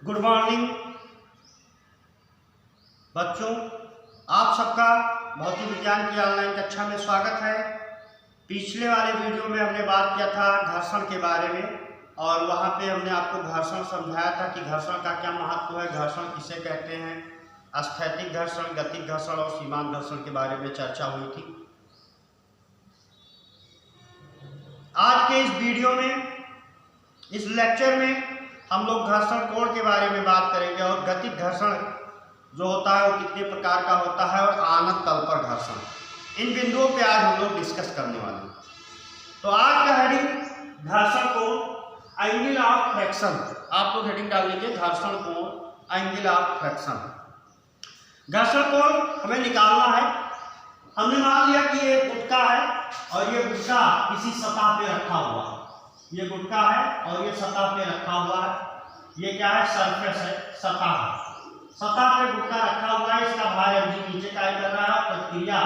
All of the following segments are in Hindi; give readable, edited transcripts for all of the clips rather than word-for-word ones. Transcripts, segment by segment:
गुड मॉर्निंग बच्चों, आप सबका भौतिक विज्ञान की ऑनलाइन कक्षा में स्वागत है। पिछले वाले वीडियो में हमने बात किया था घर्षण के बारे में और वहाँ पे हमने आपको घर्षण समझाया था कि घर्षण का क्या महत्व है, घर्षण किसे कहते हैं, स्थैतिक घर्षण, गतिक घर्षण और सीमांत घर्षण के बारे में चर्चा हुई थी। आज के इस वीडियो में, इस लेक्चर में हम लोग घर्षण कोण के बारे में बात करेंगे और गतिक घर्षण जो होता है वो कितने प्रकार का होता है और आनत तल पर घर्षण, इन बिंदुओं पे आज हम लोग डिस्कस करने वाले हैं। तो आज का हेडिंग घर्षण कोण एंगल ऑफ फ्रैक्शन, आप लोग हेडिंग डाल लीजिए घर्षण कोण एंगल ऑफ फ्रैक्शन। घर्षण कोण हमें निकालना है। हमने मान लिया कि ये गुटका है और ये गुटका किसी सतह पे रखा हुआ है, ये गुटका है और ये सतह पे रखा हुआ है। ये क्या है? सरफेस है, सतह है। सतह पे गुटका रखा हुआ है, इसका भार mg नीचे कार्य कर रहा है, प्रक्रिया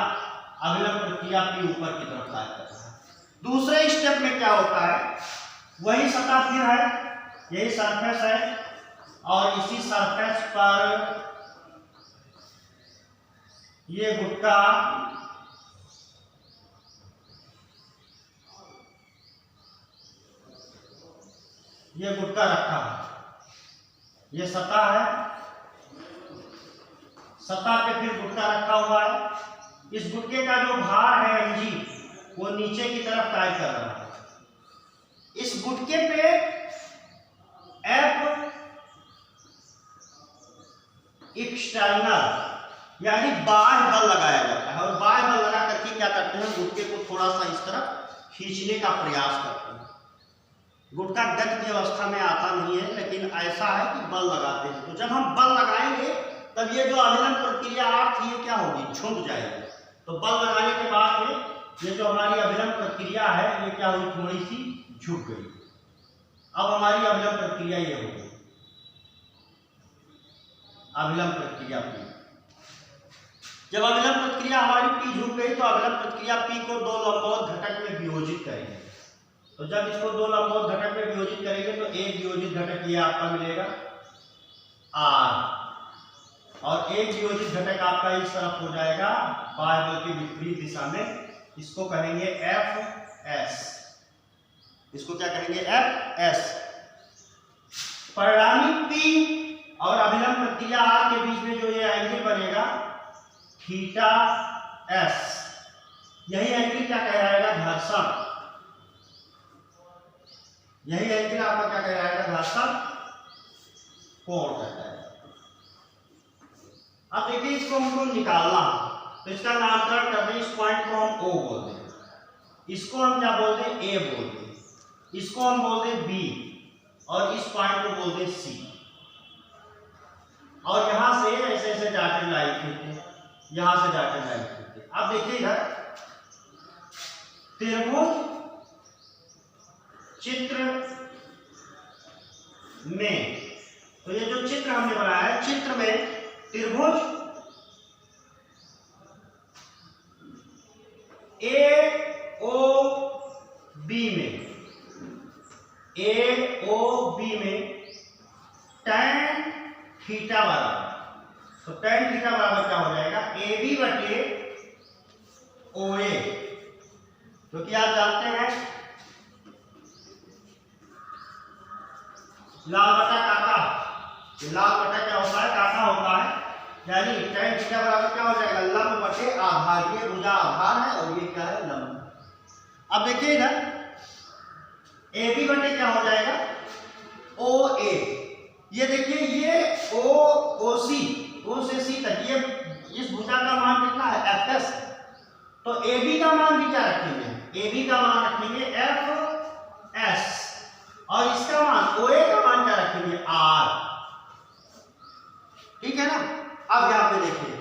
अविलंब प्रक्रिया P ऊपर की तरफ कार्य कर रहा है। दूसरे स्टेप में क्या होता है, वही सतह फिर है, यही सरफेस है और इसी सरफेस पर ये गुटका रखा है। ये सतह है, सतह पे फिर गुटका रखा हुआ है। इस गुटके का जो भार है mg वो नीचे की तरफ कार्य कर रहा है। इस गुटके पे F एक्सटर्नल यानी बाह्य बल लगाया जाता है और बाह्य बल लगा करके क्या करते हैं, गुटके को थोड़ा सा इस तरफ खींचने का प्रयास करते हैं। गुटका गति की अवस्था में आता नहीं है, लेकिन ऐसा है कि बल लगाते हैं। तो जब हम बल लगाएंगे तब ये जो अविलंब प्रक्रिया थी ये क्या होगी? झुक जाएगी। तो बल लगाने के बाद में ये जो हमारी अविलंब प्रक्रिया है ये क्या हुई? थोड़ी सी झुक गई। अब हमारी अविलंब प्रक्रिया ये हो गई, अविलंब प्रक्रिया P। जब अविलंब प्रक्रिया हमारी P झुक गई तो अविलंब प्रक्रिया P को दो लंबवत घटक में वियोजित करेंगे। तो जब इसको दो लंबवत घटक में वियोजित करेंगे तो एक वियोजित घटक ये आपका मिलेगा R और एक वियोजित घटक आपका इस तरफ हो जाएगा बाह्य बल की विपरीत दिशा में, इसको कहेंगे Fs। इसको क्या कहेंगे? Fs। परिणामी P और अविलंब प्रक्रिया R के बीच में जो ये एंगल बनेगा थीटा s, यही एंगल क्या कहलाएगा? घर्षण। यही एंगल आपका क्या कहलाएगा? घर्षण कोण कहलाएगा। अब देखिए इसको हमको निकालना, तो इसका नामकरण कर दें, इस पॉइंट को हम O बोल दें, इसको हम क्या बोल दें? A बोल दें, इसको हम बोल दें B और इस पॉइंट को बोल दें C। और यहां से ऐसे ऐसे जाके लाइन खींचते, यहां से जाके लाइन खींचते। अब देखिए इधर त्रिभुज चित्र में, तो ये जो चित्र हमने बनाया है, चित्र में त्रिभुज AOB में tan थीटा बराबर, तो tan थीटा बराबर क्या हो जाएगा? AB बटे OA, क्योंकि आप जानते हैं लाल बटा काका, लाल बटा क्या होता है? काका होता है। यानी tan थीटा बराबर क्या हो जाएगा? लंब बटे आधार। ये भुजा आधार है और ये क्या है? लंब। अब देखिए इधर AB बटे क्या हो जाएगा? OA। ये देखिए ये OC, O से C तक, ये इस भुजा का मान कितना है? Fs। तो AB का मान भी क्या रखेंगे? AB का मान रखेंगे Fs और इसका मान OA का मान क्या रखेंगे? R। ठीक है ना? अब यहाँ पे देखिए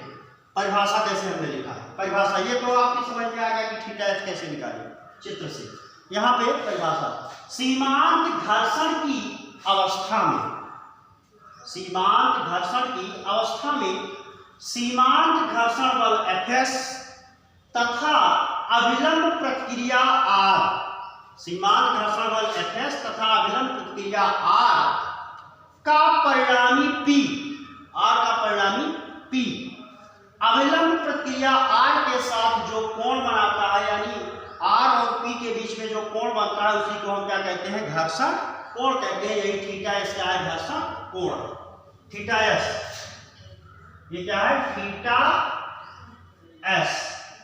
परिभाषा कैसे हमने लिखा है। परिभाषा ये तो आपकी समझ में आ गया कि थीटा h कैसे निकालें चित्र से। यहाँ पे परिभाषा, सीमांत घर्षण की अवस्था में, सीमांत घर्षण की अवस्था में सीमांत घर्षण बल Fs तथा अविलंब प्रक्रिया R, सीमांत घर्षण बल Fs तथा अविलंब प्रक्रिया R का परिणामी P, R का परिणामी P अभिलंब प्रक्रिया R के साथ जो कोण बनाता है, यानी R और P के बीच में जो कोण बनता है उसी को हम क्या कहते हैं, घर्षण कोण कहते हैं। यही थीटा एस क्या है, घर्षण कोण, थीटा एस, ये क्या है, थीटा एस,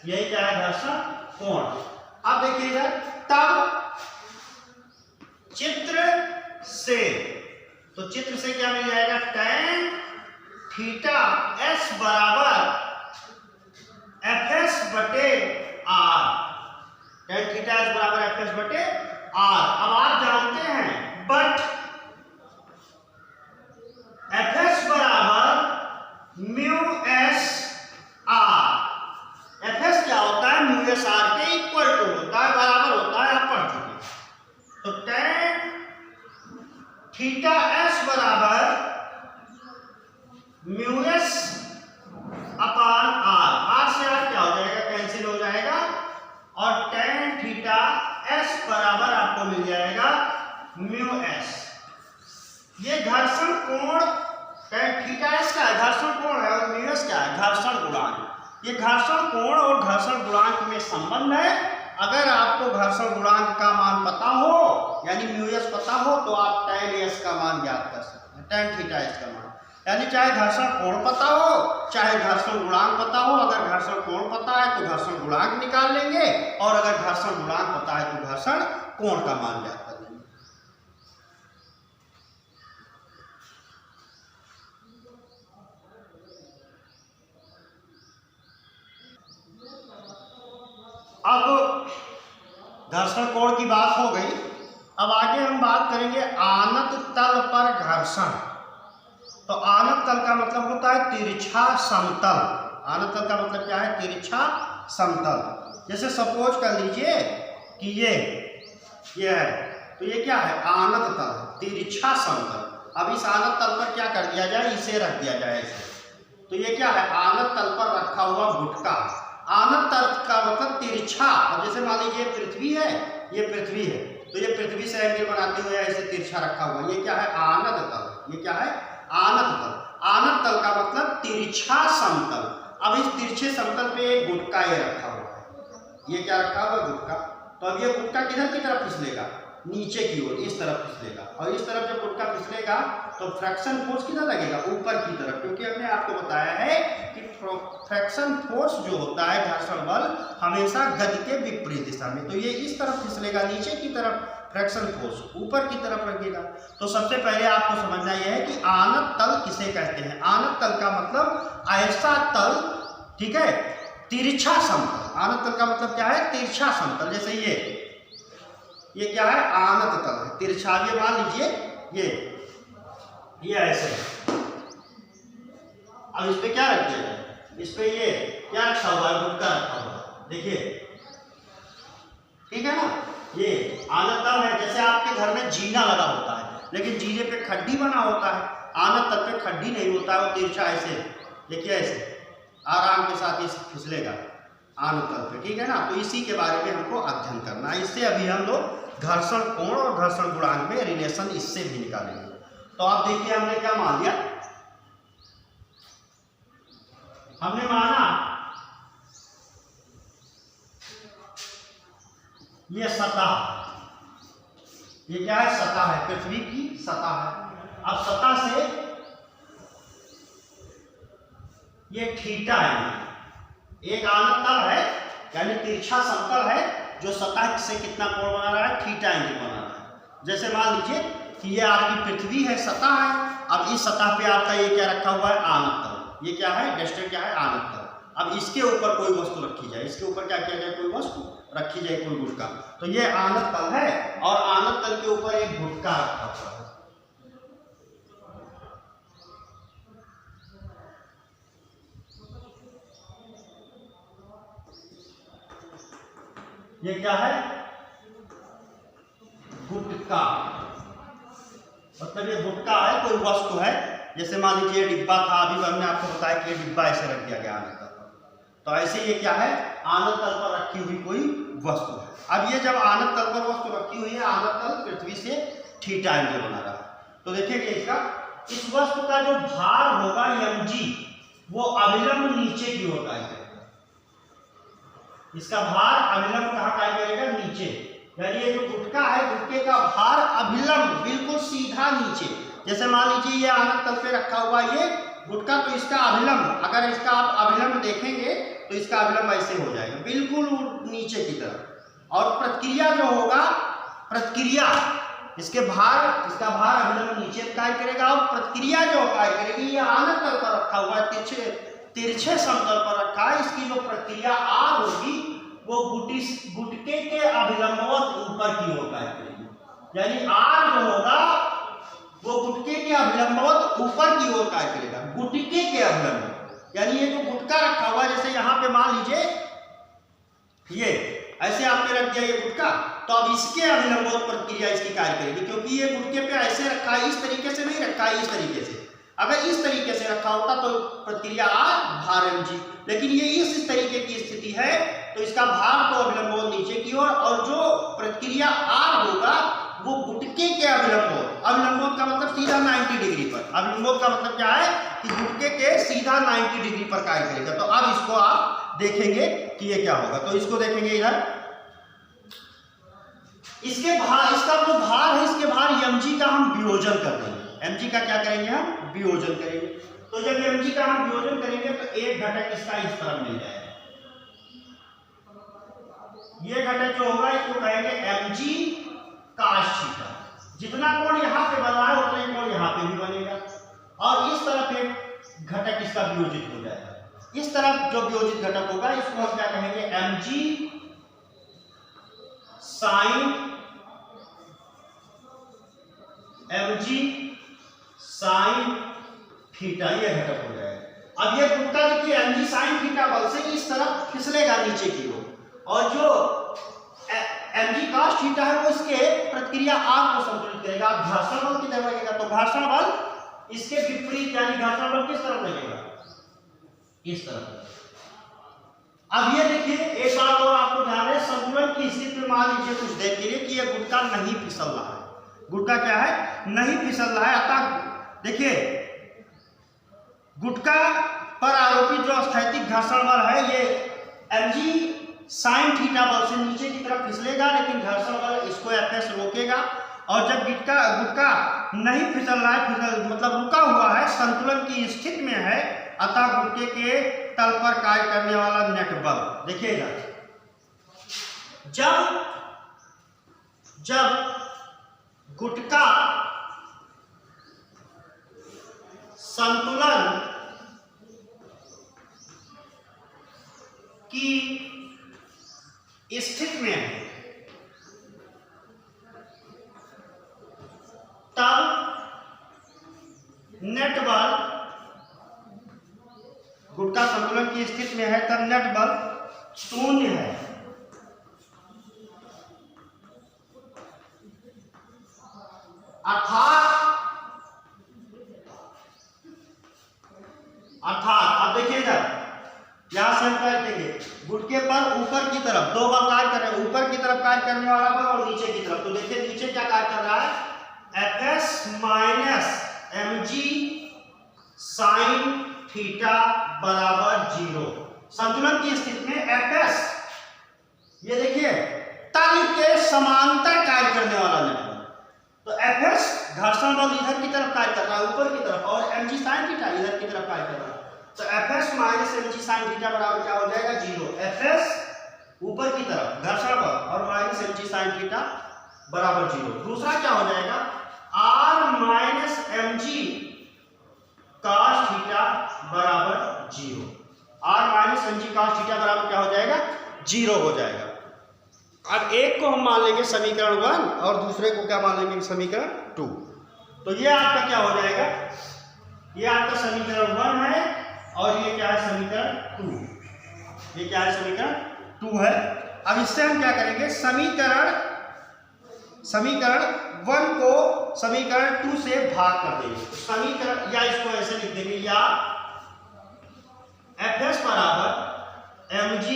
यही क्या है, घर्षण कोण। अब देखिए इधर, तब चित्र से, तो चित्र से क्या मिल जाएगा, tan थीटा एस बराबर Fs बटे R, tan थीटा एस बराबर Fs बटे R। अब आप जानते हैं बट Fs बराबर म्यू एस R, Fs क्या होता है, म्यू एस R के इक्वल टू होता है, बराबर होता है, आप पढ़ चुके। तो tan थीटा एस बराबर mu s upon r, r से आर क्या हो जाएगा, कैंसिल हो जाएगा, और tan थीटा एस बराबर आपको मिल जाएगा म्यू एस। ये घर्षण कोण, tan थीटा एस का घर्षण कोण है और म्यू एस क्या है, घर्षण गुणांक। ये घर्षण कोण और घर्षण गुणांक में संबंध है। अगर आपको घर्षण गुणांक का मान पता हो, यानी म्यू एस पता हो, तो आप tan एस का मान ज्ञात कर सकते हैं, tan थीटा एस का मान। यानी चाहे घर्षण कोण पता हो, चाहे घर्षण गुणांक पता हो। अगर घर्षण कोण पता है तो घर्षण गुणांक निकाल लेंगे, और अगर घर्षण गुणांक पता है तो घर्षण कोण का मान ज्ञात कर लेंगे। अब घर्षण कोण की बात हो गई, अब आगे हम बात करेंगे आनत तल पर घर्षण। तो आनत तल का मतलब होता है तिरछा समतल। आनत तल का मतलब क्या है, तिरछा समतल। जैसे सपोज कर लीजिए कि ये है, तो ये क्या है, आनत तल, तिरछा समतल। अब इस आनत तल पर क्या कर दिया जाए, इसे रख दिया जाए इसे। तो ये क्या है, आनत तल पर रखा हुआ गुटका। आनत तल का मतलब तिरछा। अब जैसे मान लीजिए पृथ्वी है, ये पृथ्वी है, तो ये पृथ्वी से एंगल बनाते हुए ऐसे तिरछा रखा हुआ, ये क्या है, आनत तल। ये क्या है, आनत तल। आनत तल का मतलब तिरछा समतल। अब इस तिरछे समतल पे एक गुटका ये रखा हुआ है, ये क्या रखा हुआ, गुटका। तो अब ये गुटका किधर की तरफ फिसलेगा, नीचे की ओर, इस तरफ फिसलेगा। और इस तरफ जब गुटका फिसलेगा तो फ्रैक्शन फोर्स किधर लगेगा, ऊपर की तरफ, क्योंकि हमने आपको बताया है कि फ्रैक्शन फोर्स जो होता है, घर्षण बल, हमेशा गति के विपरीत दिशा में। तो ये इस तरफ फिसलेगा, नीचे की तरफ, फ्रैक्शन फोर्स ऊपर की तरफ रखेगा। तो सबसे पहले आपको समझना यह है कि आनत तल किसे कहते हैं। आनत तल का मतलब ऐसा तल, ठीक है, तिरछा समतल। आनत तल का मतलब क्या है, तिरछा समतल। जैसे ये क्या है, आनत तल है, तिरछा। ये मान लीजिए ये ऐसे, अब इस पे क्या रख दिया जाए, इस पे ये क्या रखा हुआ है, गुटका रखा हुआ है, देखिए, ठीक है ना। ये आनत तल है। जैसे आपके घर में जीना लगा होता है, लेकिन जीने पे खड्डी बना होता है, आनत तल पे खड्डी नहीं होता है, वो तिरछा ऐसे, देखिए ऐसे आराम के साथ इस फिसलेगा आनत तल पे, ठीक है ना। तो इसी के बारे में हमको अध्ययन करना है। इससे अभी हम लोग घर्षण कोण और घर्षण गुणांक में रिलेशन इससे भी निकालेंगे। तो आप देखिए हमने क्या मान लिया, हमने माना ये सतह, ये क्या है, सतह है, पृथ्वी की सतह है। अब सतह से ये थीटा है, एक आनत तल है, यानी तिरछा समतल है, जो सतह से कितना कोण बना रहा है, थीटा एंगल बना रहा है। जैसे मान लीजिए कि ये आपकी पृथ्वी है, सतह है। अब इस सतह पे आपका ये क्या रखा हुआ है, आनत तल। ये क्या है, डेस्टर क्या है, आनत तल। अब इसके ऊपर कोई वस्तु रखी जाए, इसके ऊपर क्या किया जाए, कोई वस्तु रखी जाए, कोई गुटका। तो ये आनत तल है, और आनत तल के ऊपर एक गुटका रखा हुआ है। ये क्या है, गुटका। मतलब ये गुटका है, कोई वस्तु है। जैसे मान लीजिए डिब्बा था, अभी हमने आपको बताया कि ये डिब्बा ऐसे रख दिया गया आनत तल पर। तो ऐसे ये क्या है, आनत तल पर रखी हुई कोई वस्तु है। अब ये जब आनत तल पर वस्तु रखी हुई है, आनत तल पृथ्वी से थीटा एंगल बना रहा है। तो देखिए इसका इस वस्तु का जो भार होगा mg वो अभिलंब नीचे की ओर कार्य करेगा। इसका भार अभिलंब कहाँ कार्य करेगा? नीचे। यानी ये जो गुटका है, गुटके का भार अभिलंब बिल्कुल सीधा नीचे। जैसे मान लीजिए ये आनत तल पे रखा हुआ ये गुटका, तो इसका अभिलंब, अगर इसका आप अभिलंब देखेंगे तो इसका अभिलंब ऐसे हो जाएगा बिल्कुल नीचे की तरफ। और प्रतिक्रिया जो होगा, प्रतिक्रिया इसका भार अभिलंब नीचे कार्य करेगा और प्रतिक्रिया जो कार्य करेगी, ये आनत तल पर रखा हुआ है, तिरछे समतल पर रखा है। इसकी जो प्रतिक्रिया आर होगी वो गुटके के अभिलंबवत ऊपर की ओर कार्य करेगी। यानी आर जो होगा वो गुटके के अभिलंबवत ऊपर की ओर कार्य करेगा, गुटके के अभिलंब। यानी ये जो गुटका रखा हुआ है, जैसे यहाँ पे मान लीजिए ये ऐसे आपने रख दिया ये गुटका, तो अब इसके अभिलंबवत प्रतिक्रिया इसकी कार्य करेगी, क्योंकि ये गुटके पे ऐसे रखा है, इस तरीके से नहीं रखा है, इस तरीके से। अगर इस तरीके से रखा होता तो प्रतिक्रिया आर भार mg, लेकिन ये इस तरीके की स्थिति है तो इसका भार तो अभिलंबवत नीचे की ओर, और जो प्रतिक्रिया आर होगा वो गुटके के अभिलंबवत, अभिलंबवत का मतलब सीधा 90 डिग्री पर। अभिलंबवत का मतलब क्या है कि गुटके के सीधा 90 डिग्री पर कार्य करेगा। तो अब इसको आप देखेंगे कि ये क्या होगा। तो इसको देखेंगे इधर, इसके भार, इसका जो भार है, इसके भार mg का हम वियोजन कर देंगे। mg का क्या करेंगे? हम वियोजन करेंगे। तो जब mg का हम वियोजन करेंगे तो एक घटक इसका इस तरफ मिल जाएगा। ये घटक जो होगा इसको कहेंगे mg cos थीटा। जितना कोण यहाँ पे बना है उतना ही कोण यहाँ पे भी बनेगा, और इस तरफ एक घटक इसका वियोजित हो जाएगा। इस तरफ जो वियोजित घटक होगा इसको हम क्या कहेंगे? mg साइन थीटा, ये घटक हो जाएगा। अब ये गुटका देखिए mg साइन थीटा बल से इस तरफ फिसलेगा नीचे की ओर, और जो mg cos थीटा है वो इसके प्रतिक्रिया आर को संतुलित करेगा। घर्षण बल किधर लगेगा? तो घर्षण बल इसके विपरीत, यानी घर्षण बल किस तरफ लगेगा? इस तरफ। अब ये देखिए एक बात और आपको ध्यान है, संतुलन की स्थिति में मान लीजिए कुछ देर के लिए कि ये गुटका नहीं फिसल रहा है। गुटका क्या है? नहीं फिसल रहा है। अतः देखिए गुटका पर आरोपित जो स्थैतिक घर्षण बल है ये mg साइन थीटा बल से नीचे की तरफ फिसलेगा, लेकिन घर्षण बल इसको Fs रोकेगा। और जब गुटका नहीं फिसल रहा है, मतलब रुका हुआ है, संतुलन की स्थिति में है, अतः गुटके के तल पर कार्य करने वाला नेट बल देखिएगा, जब गुटका संतुलन की स्थिति में है तब नेट बल, गुटका संतुलन की स्थिति में है तब नेट बल शून्य है। अर्थात अब देखिए इधर, यहां से हम क्या लिखेंगे? गुटके पर ऊपर की तरफ दो बल कार्य कर रहे हैं, ऊपर की तरफ कार्य करने वाला बल और नीचे की तरफ। तो देखिए नीचे क्या कार्य कर रहा है? Fs minus mg sine theta बराबर 0। संतुलन की स्थिति में Fs, ये देखिए तल के समांतर कार्य करने वाला नेट बल। तो Fs घर्षण बल इधर की तरफ कार्य कर रहा है ऊपर की तरफ, और mg साइन थीटा इधर की तरफ कार्य कर रहा है। तो Fs minus mg sine theta बराबर क्या हो जाएगा? 0। Fs ऊपर की तरफ घर्षण बल और माइनस mg साइन थीटा बराबर 0। दूसरा क्या हो जाएगा? r minus mg cos theta बराबर 0। r minus mg cos theta बराबर क्या हो जाएगा? 0 हो जाएगा। अब एक को हम मान लेंगे समीकरण 1 और दूसरे को क्या मान लेंगे? समीकरण 2। तो ये आपका क्या हो जाएगा? ये आपका समीकरण 1 है और ये क्या है? समीकरण 2। ये क्या है? समीकरण 2 है। अब इससे हम क्या करेंगे? समीकरण 1 को समीकरण 2 से भाग कर देंगे। समीकरण, या इसको ऐसे लिख देंगे, या Fs बराबर mg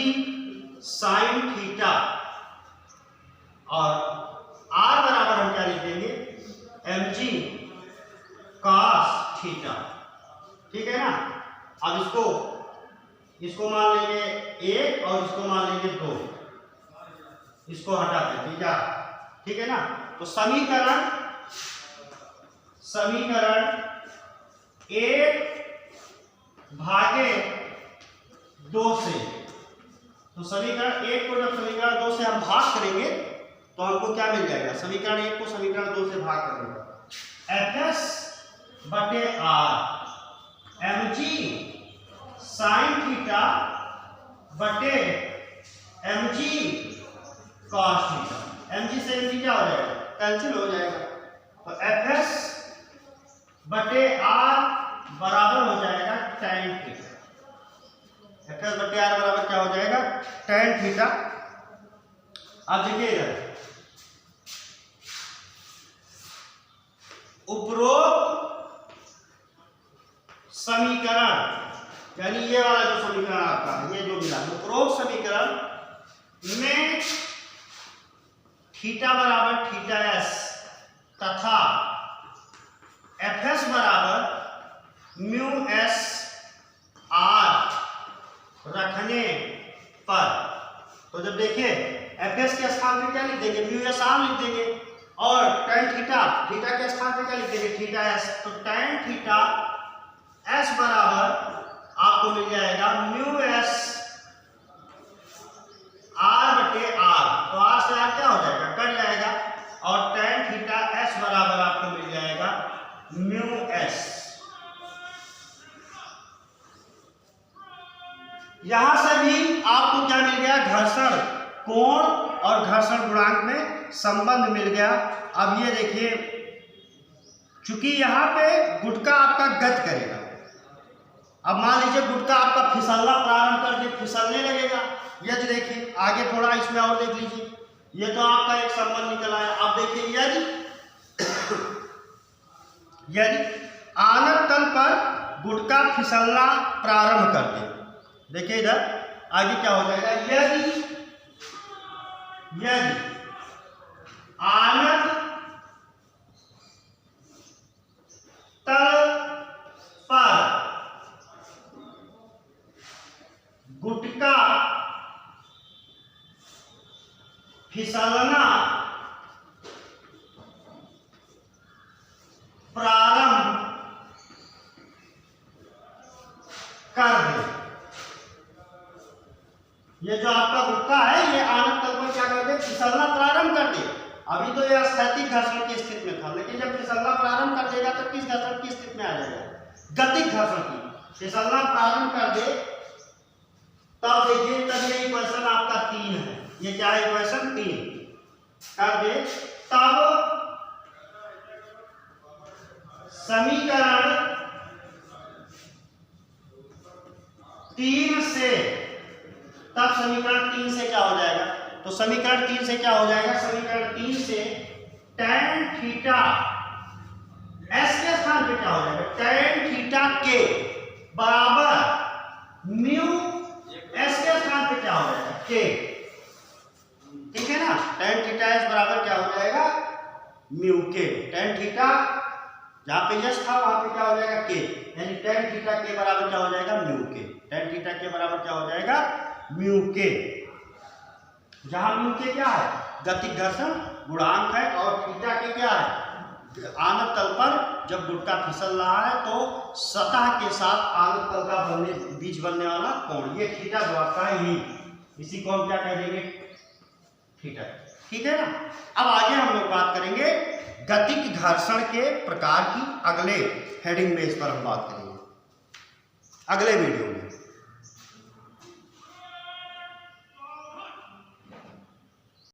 साइन थीटा, और r बराबर हम क्या लिख देंगे? mg cos theta. ठीक है ना। अब इसको मान लेंगे 1 और इसको मान लेंगे 2, इसको हटा देंगे क्या। ठीक है ना। तो समीकरण 1/2 से, तो समीकरण 1 को जब समीकरण 2 से हम भाग करेंगे तो हमको क्या मिल जाएगा, समीकरण 1 को समीकरण 2 से भाग करेंगे FS/R mg sin थीटा बटे mg cos थीटा। mg से mg क्या हो जाएगा, कैंसिल हो जाएगा। तो FS/R बराबर हो जाएगा tan थीटा। FS/R बराबर क्या हो जाएगा, tan थीटा। अब देखिए इधर उपरोक्त समीकरण, यानी ये वाला जो समीकरण आपका है, ये जो मिला, उपरोक्त समीकरण में थीटा बराबर थीटा एस तथा एफएस बराबर म्यू एस आर रखने पर, तो जब देखिए एफएस के स्थान पे क्या लिख देंगे, म्यू एस आर लिख देंगे, और tan थीटा के स्थान पे क्या लिख देंगे, थीटा एस। तो tan थीटा एस बराबर आपको मिल जाएगा म्यू एस आर बटे आर। तो आर से आर क्या हो जाएगा, कट जाएगा, और tan थीटा एस बराबर आपको मिल जाएगा म्यू एस। यहां से भी आपको क्या मिल गया, घर्षण कोण और घर्षण गुणांक में संबंध मिल गया। अब ये देखिए, चूंकि यहां पे गुटका आपका गति करेगा, अब मान लीजिए गुटका आपका फिसलना प्रारंभ कर दे, फिसलने लगेगा। यदि देखिए आगे थोड़ा इसमें और देख लीजिए, ये तो आपका एक संबंध निकल आया। अब देखिए यदि आनत तल पर गुटका फिसलना प्रारंभ कर दे, देखिए इधर आगे क्या हो जाएगा, यदि आनत तल पर गुटका फिसलना प्रारंभ कर दे, ये जो आपका गुटका है ये आनत तल पर क्या कर दे, फिसलना प्रारंभ कर दे। अभी तो ये स्थैतिक घर्षण की स्थिति में था, लेकिन जब फिसलना प्रारंभ कर देगा तो किस घर्षण की स्थिति में आ जाएगा, गतिक घर्षण की। फिसलना प्रारंभ कर दे तब देखिए, तब ये इक्वेशन आपका 3 है, ये क्या है, इक्वेशन 3 कर दे, तब समीकरण 3 से, तब समीकरण 3 से क्या हो जाएगा, तो समीकरण 3 से क्या हो जाएगा, समीकरण 3 से tan थीटा एस के स्थान पे क्या हो जाएगा, tan थीटा के बराबर म्यू एस के स्थान पे क्या हो जाएगा, के। ठीक है ना, tan थीटा एस बराबर क्या हो जाएगा, म्यू के। tan थीटा जहां पे एस था वहां पे क्या हो जाएगा, के, यानी tan थीटा के बराबर क्या हो जाएगा, म्यू के। tan थीटा के बराबर क्या हो जाएगा, म्यू के, जहां म्यू के क्या है, गतिक घर्षण गुणांक है, और थीटा के क्या है, आनत तल पर जब गुटका फिसल रहा है तो सतह के साथ आनत तल का बीच बनने वाला कोण, ये थीटा जो आपका है, इसी को हम क्या कह देंगे, थीटा। ठीक है ना। अब आगे हम लोग बात करेंगे गतिक घर्षण के प्रकार की, अगले हेडिंग में इस पर हम बात करेंगे अगले वीडियो में।